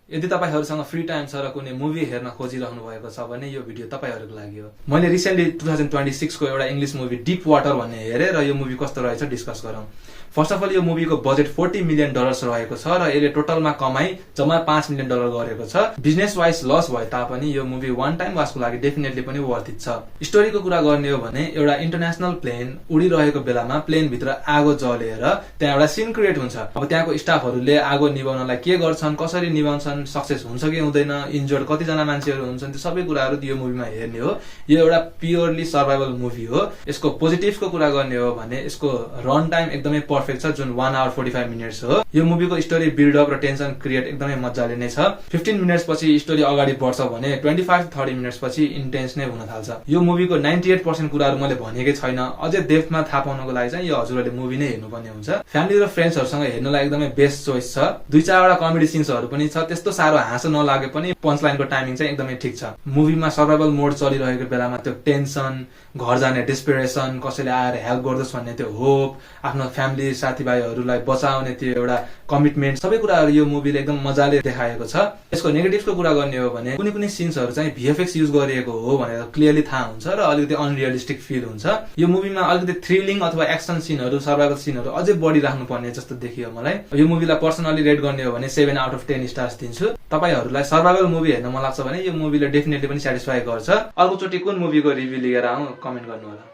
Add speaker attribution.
Speaker 1: यदि तपाईहरुसँग free time छ र कुनै मुभी हेर्न खोजिरहनु भएको छ भने यो भिडियो तपाईहरुको लागि हो। मैले रिसेन्टली 2026 को एउटा इंग्लिश मुभी डीप वाटर भन्ने हेरे र यो मुभी कस्तो रहेछ डिस्कस गरौँ। फर्स्ट अफ अल यो मुभीको बजेट $40 मिलियन रहेको छ र यसले टोटलमा कमाई जम्मा $5 मिलियन गरेको छ। बिजनेस वाइज लस भए तापनि यो मुभी वान टाइम वाचको लागि डेफिनेटली पनि वर्थ इट छ। स्टोरीको कुरा गर्ने हो भने एउटा इन्टरनेशनल प्लेन उडिरहेको बेलामा प्लेन भित्र आगो जलेर त्यहाँ एउटा सीन क्रिएट हुन्छ। अब त्यहाँको स्टाफहरुले आगो निभाउनलाई के गर्छन्, कसरी निभाउँछन्, सक्सेस हुन्छ कि हुँदैन, इन्जर्ड कतिजना मान्छेहरु हुन्छन्, त्यो सबै कुराहरु यो मुभीमा हेर्ने हो। यो एउटा प्योरली सर्भाइभल मुभी हो। यसको पोजिटिभ्सको कुरा गर्ने हो भने यसको रन टाइम एकदमै पर्फेक्ट छ जुन 1 hour 45 minutes हो। यो मुभीको स्टोरी बिल्ड अप र टेन्सन क्रिएट एकदमै मजाले नै छ। 15 मिनट्स पछि स्टोरी अगाडि बढ्छ भने 25 to 30 मिनट्स पछि इन्टेन्स नै हुन थाल्छ। यो मुभीको 98% कुराहरु मैले भनेकै छैन। अझै डेप्थमा थाहा पाउनको लागि चाहिँ यो हजुरले मुभी नै हेर्नुपर्ने हुन्छ। फ्यामिली र फ्रेन्ड्सहरुसँग हेर्नलाई एकदमै बेस्ट चोइस छ। 2-4 वटा कमेडी सिन्सहरु पनि छ। त्यस्तो सारो हाँसो नलागे पनि पञ्च लाइनको टाइमिङ चाहिँ एकदमै ठीक छ। मुभीमा सर्भाइभल मोड चलिरहेको बेलामा त्यो टेन्सन, घर जाने डेस्परेसन, कसैले आएर हेल्प गर्दछ भन्ने त्यो होप, आफ्नो फ्यामिली साथीभाइहरुलाई बचाउने त्यो एउटा कमिटमेन्ट, सबै कुराहरु यो मुभीले एकदम मजाले देखाएको छ। यसको नेगेटिभको कुरा गर्ने हो भने कुनै सिन्सहरु चाहिँ VFX युज गरिएको हो भनेर क्लियरली थाहा हुन्छ र अलिकति अनरियलिस्टिक फिल हुन्छ। यो मुभीमा अलिकति थ्रिलिङ अथवा एक्सन सिनहरु, सर्भाइभल सिनहरु अझै बढी राख्नु पर्ने जस्तो देखियो मलाई। यो मुभीलाई पर्सनली रेट गर्ने हो भने 7 out of 10 स्टार्स दिन्छु। तपाईहरुलाई सर्भाइभल मुभी हेर्न मन लाग्छ भने यो मुभीले डेफिनेटली पनि स्याटिस्फाई गर्छ। अर्कोचोटी कुन मुभीको रिभ्यु लिएर आउँ कमेन्ट गर्नु होला।